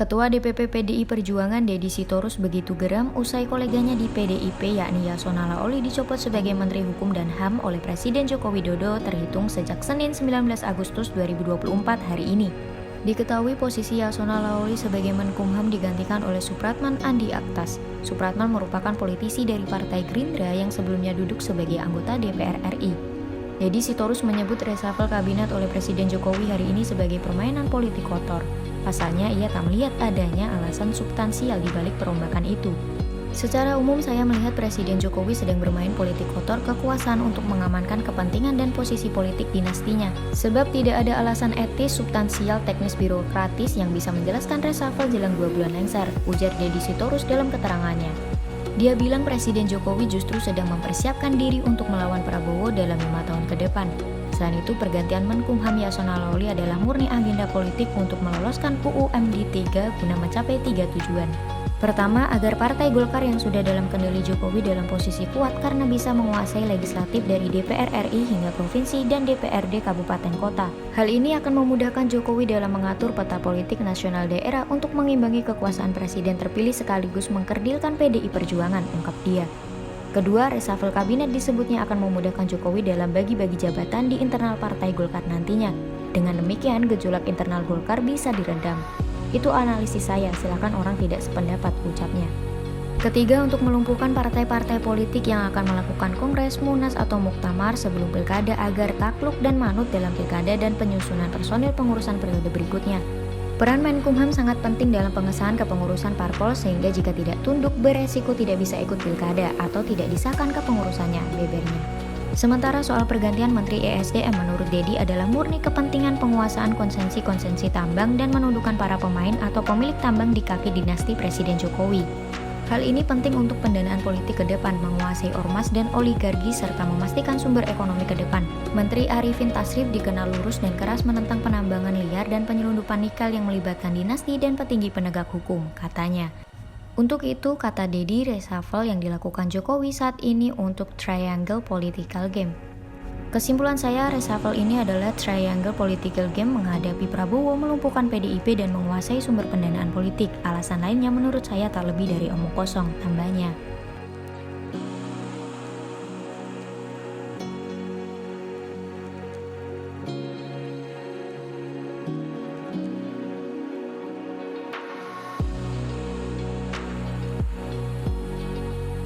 Ketua DPP PDI Perjuangan Deddy Sitorus begitu geram usai koleganya di PDIP yakni Yasona Lawli dicopot sebagai Menteri Hukum dan HAM oleh Presiden Joko Widodo terhitung sejak Senin 19 Agustus 2024 hari ini. Diketahui posisi Yasona Lawli sebagai Menkumham digantikan oleh Supratman Andi Aktas. Supratman merupakan politisi dari Partai Gerindra yang sebelumnya duduk sebagai anggota DPR RI. Deddy Sitorus menyebut reshuffle kabinet oleh Presiden Jokowi hari ini sebagai permainan politik kotor. Pasalnya, ia tak melihat adanya alasan substansial di balik perombakan itu. Secara umum, saya melihat Presiden Jokowi sedang bermain politik kotor kekuasaan untuk mengamankan kepentingan dan posisi politik dinastinya. Sebab tidak ada alasan etis, substansial, teknis, birokratis yang bisa menjelaskan reshuffle jelang 2 bulan lengser, ujar Deddy Sitorus dalam keterangannya. Dia bilang Presiden Jokowi justru sedang mempersiapkan diri untuk melawan Prabowo dalam 5 tahun ke depan. Selain itu, pergantian Menkumham Yasona Lawli adalah murni agenda politik untuk meloloskan UU MD 3 guna mencapai 3 tujuan. Pertama, agar Partai Golkar yang sudah dalam kendali Jokowi dalam posisi kuat karena bisa menguasai legislatif dari DPR RI hingga provinsi dan DPRD kabupaten kota. Hal ini akan memudahkan Jokowi dalam mengatur peta politik nasional daerah untuk mengimbangi kekuasaan presiden terpilih sekaligus mengkerdilkan PDI Perjuangan, ungkap dia. Kedua, reshuffle kabinet disebutnya akan memudahkan Jokowi dalam bagi-bagi jabatan di internal Partai Golkar nantinya. Dengan demikian, gejolak internal Golkar bisa diredam. Itu analisis saya, silakan orang tidak sependapat, ucapnya. Ketiga, untuk melumpuhkan partai-partai politik yang akan melakukan kongres, munas, atau muktamar sebelum pilkada agar takluk dan manut dalam pilkada dan penyusunan personil pengurusan periode berikutnya. Peran Menkumham sangat penting dalam pengesahan kepengurusan parpol sehingga jika tidak tunduk beresiko tidak bisa ikut pilkada atau tidak disahkan kepengurusannya, bebernya. Sementara soal pergantian Menteri ESDM menurut Deddy adalah murni kepentingan penguasaan konsensi-konsensi tambang dan menundukkan para pemain atau pemilik tambang di kaki dinasti Presiden Jokowi. Hal ini penting untuk pendanaan politik ke depan, menguasai ormas dan oligarki serta memastikan sumber ekonomi ke depan. Menteri Arifin Tasrif dikenal lurus dan keras menentang penambangan liar dan penyelundupan nikel yang melibatkan dinasti dan petinggi penegak hukum, katanya. Untuk itu, kata Deddy, reshuffle yang dilakukan Jokowi saat ini untuk triangle political game. Kesimpulan saya, reshuffle ini adalah triangle political game menghadapi Prabowo melumpuhkan PDIP dan menguasai sumber pendanaan politik. Alasan lainnya menurut saya tak lebih dari omong kosong, tambahnya.